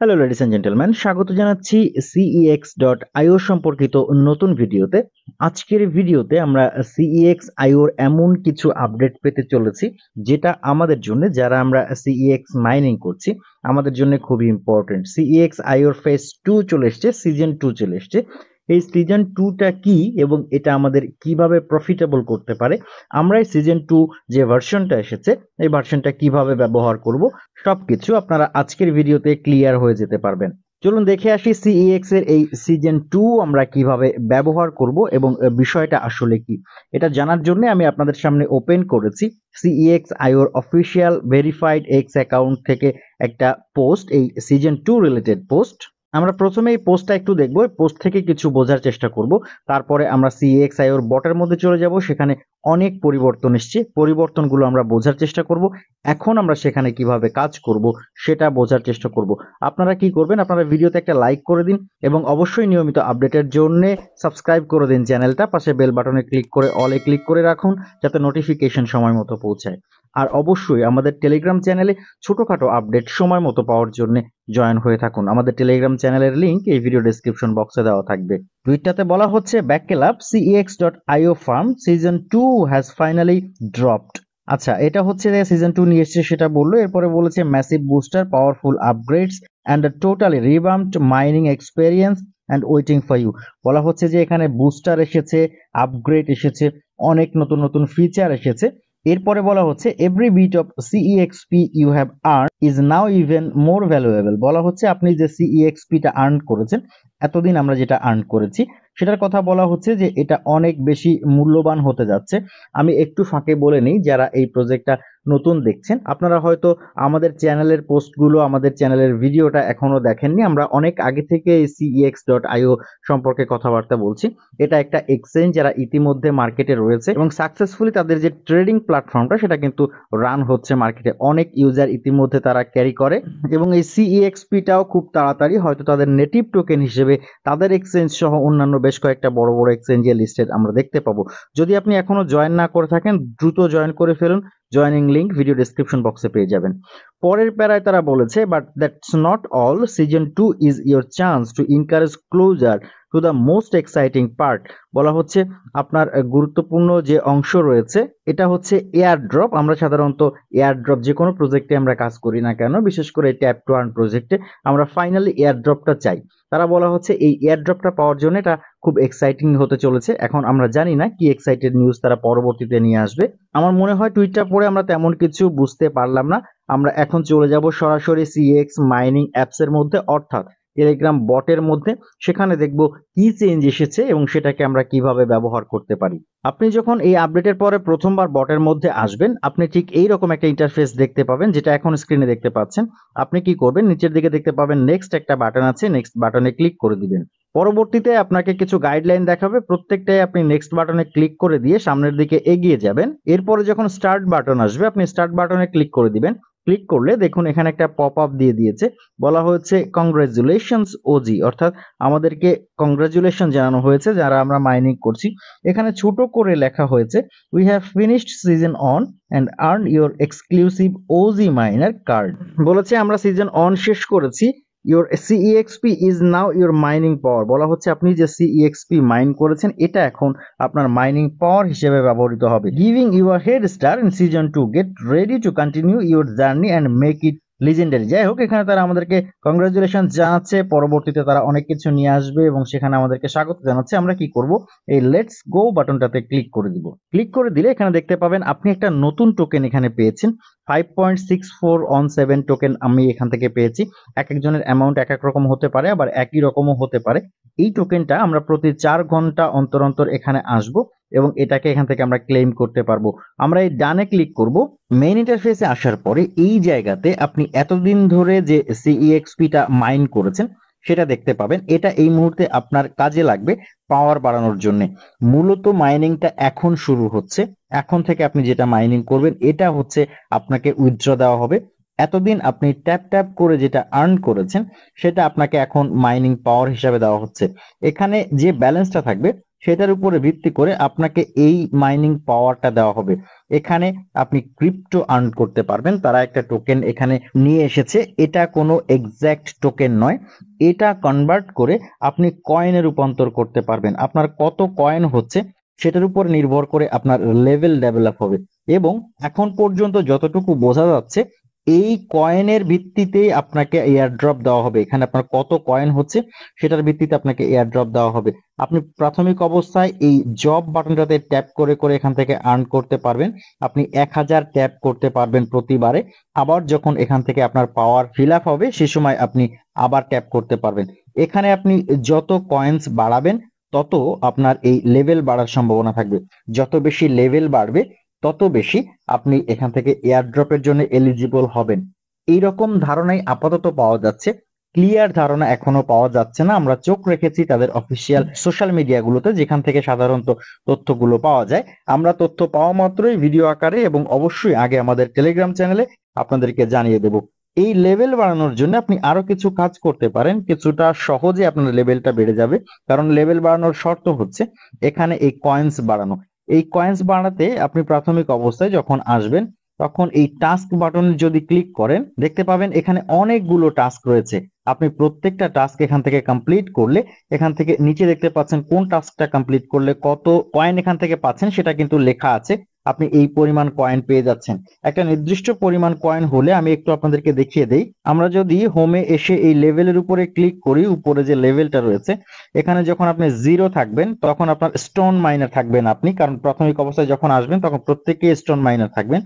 Hello ladies and gentleman, স্বাগত জানাচ্ছি CEX.io সম্পর্কিত নতুন ভিডিওতে। আজকের ভিডিওতে আমরা CEX.io এমন কিছু আপডেট পেতে চলেছি যেটা আমাদের জন্য, যারা আমরা CEX মাইনিং করছি, আমাদের জন্য খুবই ইম্পর্টেন্ট। CEX.io ফেজ 2 চলে এসছে, সিজন 2 চলে এসছে। এই সিজন 2টা কি এবং এটা আমাদের কিভাবে প্রফিটেবল করতে পারে, আমরা এই সিজন 2 যে ভার্সনটা এসেছে এই ভার্সনটা কিভাবে ব্যবহার করব, সবকিছু আপনারা আজকের ভিডিওতে ক্লিয়ার হয়ে যেতে পারবেন। চলুন দেখে আসি CEX এর এই সিজন 2 আমরা কিভাবে ব্যবহার করব এবং বিষয়টা আসলে কি। এটা জানার জন্য আমি আপনাদের সামনে ওপেন করেছি CEX.io official verified x account থেকে একটা পোস্ট, এই সিজন 2 রিলেটেড পোস্ট। আমরা প্রথমে এই পোস্টটা একটু দেখব, এই পোস্ট থেকে কিছু বোঝার চেষ্টা করব, তারপরে আমরা CEX.io বটের মধ্যে চলে যাব। সেখানে অনেক পরিবর্তন এসছে, পরিবর্তনগুলো আমরা বোঝার চেষ্টা করব। এখন আমরা সেখানে কিভাবে কাজ করব সেটা বোঝার চেষ্টা করব। আপনারা কি করবেন, আপনারা ভিডিওতে একটা লাইক করে দিন এবং অবশ্যই নিয়মিত আপডেটের জন্য সাবস্ক্রাইব করে দিন চ্যানেলটা। পাশে বেল বাটনে ক্লিক করে অলে ক্লিক করে রাখুন যাতে নোটিফিকেশন সময় মতো পৌঁছায়। আর অবশ্যই আমাদের টেলিগ্রাম চ্যানেলে ছোটখাটো আপডেট সময় মতো পাওয়ার জন্য জয়েন হয়ে থাকুন। আমাদের টেলিগ্রাম চ্যানেলের লিংক এই ভিডিও ডেসক্রিপশন বক্সে দেওয়া থাকবে। টুইটটাতে বলা হচ্ছে ব্যাককেলাপ CEX.io farm season 2 has finally dropped. আচ্ছা, এটা হচ্ছে যে সিজন 2 নিয়ে এসেছে সেটা বললো। এরপরে বলেছে massive booster, powerful upgrades and totally revamped mining experience and waiting for you. বলা হচ্ছে যে এখানে বুস্টার এসেছে, আপগ্রেড এসেছে, অনেক নতুন নতুন ফিচার এসেছে। এরপরে বলা হচ্ছে every bit of CEXP you have earn is now even more valuable. বলা হচ্ছে আপনি যে CEXP-টা আর্ন করেছেন, এতদিন আমরা যেটা আর্ন করেছি সেটার কথা বলা হচ্ছে যে এটা অনেক বেশি মূল্যবান হতে যাচ্ছে। আমি একটু ফাঁকে বলে নিই, যারা এই প্রজেক্টটা নতুন দেখছেন, আপনারা হয়তো আমাদের চ্যানেলের পোস্টগুলো, আমাদের চ্যানেলের ভিডিওটা এখনো দেখেননি। আমরা অনেক আগে থেকে এই CEX.io সম্পর্কে কথাবার্তা বলছি। এটা একটা এক্সচেঞ্জ যারা ইতিমধ্যে মার্কেটে রয়েছে এবং সাকসেসফুলি তাদের যে ট্রেডিং প্ল্যাটফর্মটা সেটা কিন্তু রান হচ্ছে মার্কেটে। অনেক ইউজার ইতিমধ্যে তারা ক্যারি করে এবং এই CEXP-টাও খুব তাড়াতাড়ি হয়তো তাদের নেটিভ টোকেন হিসেবে তাদের এক্সচেঞ্জ সহ অন্যান্য বেশ কয়েকটা বড় বড় এক্সচেঞ্জে লিস্টেড আমরা দেখতে পাবো। যদি আপনি এখনো জয়েন না করে থাকেন, দ্রুত জয়েন করে ফেলুন। জয়েনিং লিংক ভিডিও ডেসক্রিপশন বক্সে পেয়ে যাবেন। পরের প্যারায় তারা বলেছে but that's not all, season 2 is your chance to encourage closer to the most exciting part. বলা হচ্ছে আপনার গুরুত্বপূর্ণ যে অংশ রয়েছে এটা হচ্ছে এয়ার ড্রপ। আমরা সাধারণত এয়ার ড্রপ যে কোনো প্রজেক্টে আমরা কাজ করি না কেন, বিশেষ করে ট্যাপ টু আর্ন প্রজেক্টে আমরা ফাইনালি এয়ার ড্রপটা চাই। তারা বলা হচ্ছে এই এয়ার ড্রপটা পাওয়ার জন্য এটা খুব এক্সাইটিং হতে চলেছে। এখন আমরা জানি না কি এক্সাইটেড নিউজ তারা পরবর্তীতে নিয়ে আসবে। আমার মনে হয় টুইটটা পড়ে আমরা তেমন কিছু বুঝতে পারলাম না। আমরা এখন চলে যাব সরাসরি CEX মাইনিং অ্যাপসের মধ্যে, অর্থাৎ টেলিগ্রাম বটের মধ্যে। সেখানে দেখব কি চেঞ্জ এসেছে এবং সেটাকে আমরা কিভাবে ব্যবহার করতে পারি। আপনি যখন এই আপডেটের পরে প্রথমবার বটের মধ্যে আসবেন, আপনি ঠিক এই রকম একটা ইন্টারফেস দেখতে পাবেন, যেটা এখন স্ক্রিনে দেখতে পাচ্ছেন। আপনি কি করবেন, নিচের দিকে দেখতে পাবেন নেক্সট একটা বাটন আছে, নেক্সট বাটনে ক্লিক করে দিবেন। পরবর্তীতে আপনাকে কিছু গাইডলাইন দেখাবে, প্রত্যেকটাই আপনি নেক্সট বাটনে ক্লিক করে দিয়ে সামনের দিকে এগিয়ে যাবেন। এরপরে যখন স্টার্ট বাটন আসবে, আপনি স্টার্ট বাটনে ক্লিক করে দিবেন। ক্লিক করলে দেখুন এখানে একটা পপ আপ দিয়ে দিয়েছে, বলা হয়েছে কংগ্রাচুলেশনস ওজি, অর্থাৎ আমাদেরকে কংগ্রাচুলেশন জানানো হয়েছে যারা আমরা মাইনিং করছি। এখানে ছোট করে লেখা হয়েছে we have finished season one and earn your exclusive OG miner card. বলেছে আমরা সিজন অন শেষ করেছি, your CEXP is now your mining power. বলা হচ্ছে আপনি যে CEXP মাইন করেছেন এটা এখন আপনার মাইনিং পাওয়ার হিসেবে ব্যবহৃত হবে। Giving you a head start in season 2, get ready to continue your journey and make it legendary. যাই হোক, এখানে তারা আমাদেরকে কংগ্রাচুলেশন জানাচ্ছে, পরবর্তীতে তারা অনেক কিছু নিয়ে আসবে এবং সেখানে আমাদেরকে স্বাগত জানাচ্ছে। আমরা কি করব, এই লেটস গো বাটনটাতে ক্লিক করে দিব। ক্লিক করে দিলে এখানে দেখতে পাবেন আপনি একটা নতুন টোকেন এখানে পেয়েছেন, 5.6417 টোকেন আমি এখান থেকে পেয়েছি। এক একজনের অ্যামাউন্ট এক এক রকম হতে পারে, আবার একই রকমও হতে পারে। এই টোকেনটা আমরা প্রতি 4 ঘন্টা অন্তর অন্তর এখানে আসব এবং এটাকে এখান থেকে আমরা ক্লেম করতে পারবো। আমরা এই ডানে ক্লিক করব। মেইন ইন্টারফেসে আসার পরে এই জায়গাতে আপনি এতদিন ধরে যে CEXP-টা মাইন করেছেন সেটা দেখতে পাবেন। এটা এই মুহূর্তে আপনার কাজে লাগবে পাওয়ার বাড়ানোর জন্য। মূলত মাইনিংটা এখন শুরু হচ্ছে, এখন থেকে আপনি যেটা মাইনিং করবেন এটা হচ্ছে আপনাকে উইথড্র দেওয়া হবে। এতদিন আপনি ট্যাপ ট্যাপ করে যেটা আর্ন করেছেন সেটা আপনাকে এখন মাইনিং পাওয়ার হিসাবে দেওয়া হচ্ছে। এখানে যে ব্যালেন্সটা থাকবে সেটার উপরে ভিত্তি করে আপনাকে এই মাইনিং পাওয়ারটা দেওয়া হবে। এখানে আপনি ক্রিপ্টো আর্ন করতে পারবেন। তারা একটা টোকেন এখানে নিয়ে এসেছে, এটা কোনো এক্সাক্ট টোকেন নয়, এটা কনভার্ট করে আপনি কয়েনে রূপান্তর করতে পারবেন। আপনার কত কয়েন হচ্ছে সেটার উপর নির্ভর করে আপনার লেভেল ডেভেলপ হবে। এবং এখন পর্যন্ত যতটুকু বোঝা যাচ্ছে এই কয়েনের ভিত্তিতেই আপনাকে এয়ার ড্রপ দেওয়া হবে। এখানে আপনার কত কয়েন হচ্ছে সেটার ভিত্তিতে আপনাকে এয়ার ড্রপ দেওয়া হবে। আপনি প্রাথমিক অবস্থায় এই জব বাটনটাতে ট্যাপ করে করে এখান থেকে আর্ন করতে পারবেন। আপনি 1000 ট্যাপ করতে পারবেন প্রতিবারে। আবার যখন এখান থেকে আপনার পাওয়ার ফিল আপ হবে সে সময় আপনি আবার ট্যাপ করতে পারবেন। এখানে আপনি যত কয়েন্স বাড়াবেন তত আপনার এই লেভেল বাড়ার সম্ভাবনা থাকবে। যত বেশি লেভেল বাড়বে তত বেশি আপনি এখান থেকে এয়ার ড্রপের জন্য এলিজিবল হবেন। এইরকম ধারণাই আপাতত পাওয়া যাচ্ছে, ক্লিয়ার ধারণা এখনো পাওয়া যাচ্ছে না। আমরা চোখ রেখেছি তাদের অফিসিয়াল সোশ্যাল মিডিয়াগুলোতে, যেখান থেকে সাধারণত তথ্যগুলো পাওয়া যায়। আমরা তথ্য পাওয়া মাত্রই ভিডিও আকারে এবং অবশ্যই আগে আমাদের টেলিগ্রাম চ্যানেলে আপনাদেরকে জানিয়ে দেব। এই লেভেল বাড়ানোর জন্য আপনি আরো কিছু কাজ করতে পারেন, কিছুটা সহজে আপনার লেভেলটা বেড়ে যাবে। কারণ লেভেল বাড়ানোর শর্ত হচ্ছে এখানে এই কয়েন্স বাড়ানো। এই কয়েন্স বাড়াতে আপনি প্রাথমিক অবস্থায় যখন আসবেন তখন এই টাস্ক বাটনে যদি ক্লিক করেন দেখতে পাবেন এখানে অনেকগুলো টাস্ক রয়েছে। আপনি প্রত্যেকটা টাস্ক এখান থেকে কমপ্লিট করলে এখান থেকে নিচে দেখতে পাচ্ছেন কোন টাস্কটা কমপ্লিট করলে কত কয়েন এখান থেকে পাচ্ছেন সেটা কিন্তু লেখা আছে। আপনি এই পরিমাণ কয়েন পেয়ে যাচ্ছেন। একটা নির্দিষ্ট পরিমাণ কয়েন হলে আমি একটু আপনাদেরকে দেখিয়ে দেই। আমরা যদি হোমে এসে এই লেভেলের উপরে ক্লিক করি, উপরে যে লেভেলটা রয়েছে এখানে যখন আপনি 0 থাকবেন তখন আপনার স্টোন মাইনার থাকবেন আপনি, কারণ প্রাথমিক অবস্থায় যখন আসবেন তখন প্রত্যেকেই স্টোন মাইনার থাকবেন।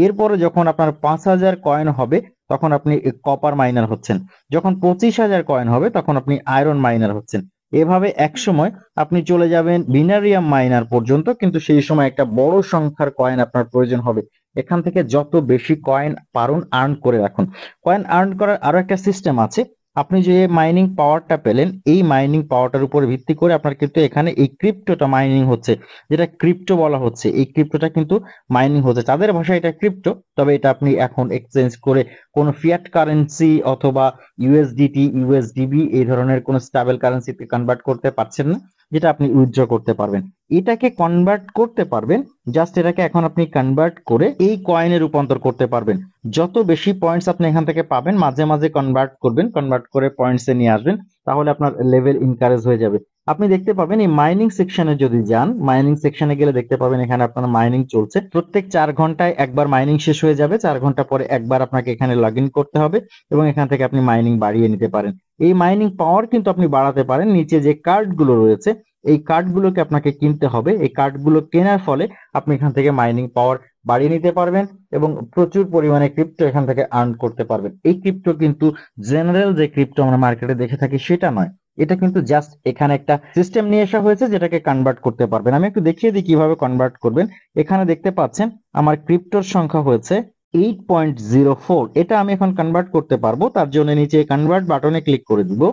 এরপরে যখন আপনার 5000 কয়েন হবে তখন আপনি কপার মাইনার হচ্ছেন। যখন 25000 কয়েন হবে তখন আপনি আয়রন মাইনার হচ্ছেন। এভাবে এক সময় আপনি চলে যাবেন বিনারিয়াম মাইনার পর্যন্ত, কিন্তু সেই সময় একটা বড় সংখ্যার কয়েন আপনার প্রয়োজন হবে। এখান থেকে যত বেশি কয়েন পারুন আর্ন করে রাখুন। কয়েন আর্ন করার আরো একটা সিস্টেম আছে। আপনি যে মাইনিং পাওয়ারটা পেলেন এই মাইনিং পাওয়ারটার উপর ভিত্তি করে আপনার কিন্তু এখানে এই ক্রিপ্টোটা মাইনিং হচ্ছে, যেটা ক্রিপ্টো বলা হচ্ছে। এই ক্রিপ্টোটা কিন্তু মাইনিং হচ্ছে, তাদের ভাষায় এটা ক্রিপ্টো, তবে এটা আপনি এখন এক্সচেঞ্জ করে কোনো ফিয়াট কারেন্সি অথবা ইউএসডিটি ইউএসডিবি এই ধরনের কোনো স্টেবল কারেন্সিতে কনভার্ট করতে পারছেন না, যেটা আপনি উইথড্র করতে পারবেন। এটাকে কনভার্ট করতে পারবেন, জাস্ট এটাকে এখন আপনি কনভার্ট করে এই কয়েনে রূপান্তর করতে পারবেন। যত বেশি পয়েন্টস আপনি এখান থেকে পাবেন মাঝে মাঝে কনভার্ট করবেন, কনভার্ট করে পয়েন্টসে নিয়ে আসবেন, তাহলে আপনার লেভেল ইনকারেজ হয়ে যাবে। আপনি দেখতে পাবেন এই মাইনিং সেকশনে যদি যান, মাইনিং সেকশনে গেলে দেখতে পাবেন এখানে আপনার মাইনিং চলছে। প্রত্যেক 4 ঘন্টায় একবার মাইনিং শেষ হয়ে যাবে, 4 ঘন্টা পরে একবার আপনাকে এখানে লগ ইন করতে হবে এবং এখান থেকে আপনি মাইনিং বাড়িয়ে নিতে পারেন। এই মাইনিং পাওয়ার কিন্তু আপনি বাড়াতে পারেন। নিচে যে কার্ডগুলো রয়েছে এই কার্ডগুলোকে আপনাকে কিনতে হবে। এই কার্ডগুলো কেনার ফলে আপনি এখান থেকে মাইনিং পাওয়ার বাড়িয়ে নিতে পারবেন এবং প্রচুর পরিমাণে ক্রিপ্টো এখান থেকে আর্ন করতে পারবেন। এই ক্রিপ্টো কিন্তু জেনারেল যে ক্রিপ্টো আমরা মার্কেটে দেখে থাকি সেটা নয়, এটা কিন্তু জাস্ট এখানে একটা সিস্টেম নিয়ে আসা হয়েছে যেটাকে কনভার্ট করতে পারবেন। আমি একটু দেখিয়ে দিই কিভাবে কনভার্ট করবেন। এখানে দেখতে পাচ্ছেন আমার ক্রিপ্টোর সংখ্যা হয়েছে 8.04। এটা আমি এখন কনভার্ট করতে পারবো, তার জন্য নিচে কনভার্ট বাটনে ক্লিক করে দিব।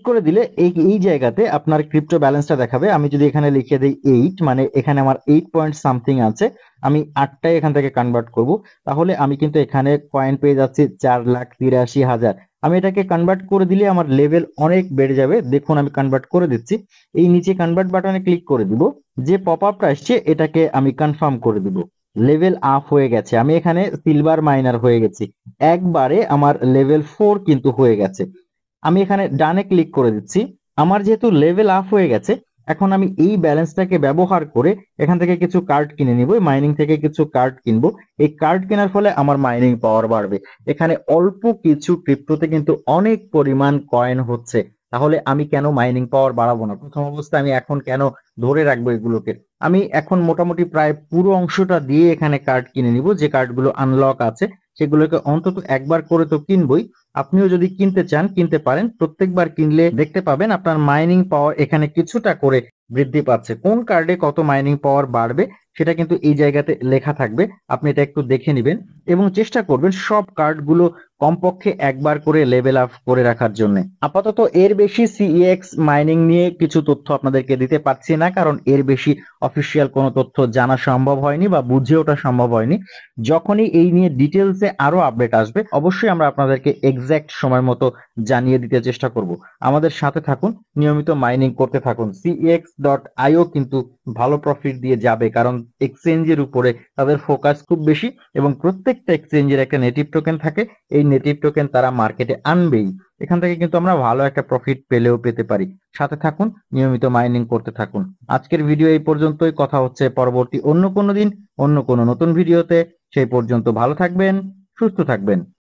করে দিলে এই জায়গাতে আপনার ক্রিপ্টো ব্যালেন্সটা দেখাবে। আমি যদি এখানে লিখে দিই 8, মানে এখানে আমার 8 পয়েন্ট সামথিং আছে, আমি 8টাই এখান থেকে কনভার্ট করব, তাহলে আমি কিন্তু এখানে কয়েন পেয়ে যাচ্ছি 4,83,000। আমি এটাকে কনভার্ট করে দিলে আমার লেভেল অনেক বেড়ে যাবে। দেখুন আমি কনভার্ট করে দিচ্ছি। এই নিচে কনভার্ট বাটনে ক্লিক করে দিব। যে পপ আপটা আসছে এটাকে আমি কনফার্ম করে দিব। লেভেল আপ হয়ে গেছে, আমি এখানে সিলভার মাইনার হয়ে গেছি। একবারে আমার লেভেল 4 কিন্তু হয়ে গেছে। আমি এখানে ডানে ক্লিক করে দিচ্ছি। আমার যেহেতু লেভেল আপ হয়ে গেছে, এখন আমি এই ব্যালেন্সটাকে ব্যবহার করে এখান থেকে কিছু কার্ড কিনে নিব। মাইনিং থেকে কিছু কার্ড কিনবো। এই কার্ড কেনার ফলে আমার মাইনিং পাওয়ার বাড়বে। এখানে অল্প কিছু ক্রিপ্টোতে কিন্তু অনেক পরিমাণ কয়েন হচ্ছে, তাহলে আমি কেন মাইনিং পাওয়ার বাড়াবো না? প্রথম অবস্থায় আমি এখন কেন ধরে রাখবো এগুলোকে? আমি এখন মোটামুটি প্রায় পুরো অংশটা দিয়ে এখানে কার্ড কিনে নিব। যে কার্ডগুলো আনলক আছে সেগুলোকে অন্তত একবার করে তো কিনবই। আপনিও যদি কিনতে চান কিনতে পারেন। প্রত্যেকবার কিনলে দেখতে পাবেন আপনার মাইনিং পাওয়ার এখানে কিছুটা করে বৃদ্ধি পাচ্ছে। কোন কার্ডে কত মাইনিং পাওয়ার বাড়বে সেটা কিন্তু এই জায়গাতে লেখা থাকবে। আপনি এটা একটু দেখে নেবেন এবং চেষ্টা করবেন সব কার্ডগুলো কমপক্ষে একবার করে লেভেল আপ করে রাখার জন্য। আপাতত এর বেশি সিইএক্স মাইনিং নিয়ে কিছু তথ্য আপনাদেরকে দিতে পারছি না, কারণ এর বেশি অফিসিয়াল কোনো তথ্য জানা সম্ভব হয়নি বা বুঝে ওঠা সম্ভব হয়নি। যখনই এই নিয়ে ডিটেলসে আরো আপডেট আসবে অবশ্যই আমরা আপনাদেরকে এক্সাক্ট সময় মতো জানিয়ে দিতে চেষ্টা করব। আমাদের সাথে থাকুন, নিয়মিত মাইনিং করতে থাকুন। cx.io কিন্তু ভালো প্রফিট দিয়ে যাবে, কারণ এক্সচেঞ্জের উপরে তাদের ফোকাস খুব বেশি এবং প্রত্যেকটা এক্সচেঞ্জের একটা নেটিভ টোকেন থাকে। এই নেটিভ টোকেন তারা মার্কেটে আনবেই। এখান থেকে কিন্তু আমরা ভালো একটা প্রফিট পেতে পারি। সাথে থাকুন, নিয়মিত মাইনিং করতে থাকুন। আজকের ভিডিও এই পর্যন্তই। কথা হচ্ছে পরবর্তী অন্য কোনো দিন অন্য কোনো নতুন ভিডিওতে। সেই পর্যন্ত ভালো থাকবেন, সুস্থ থাকবেন।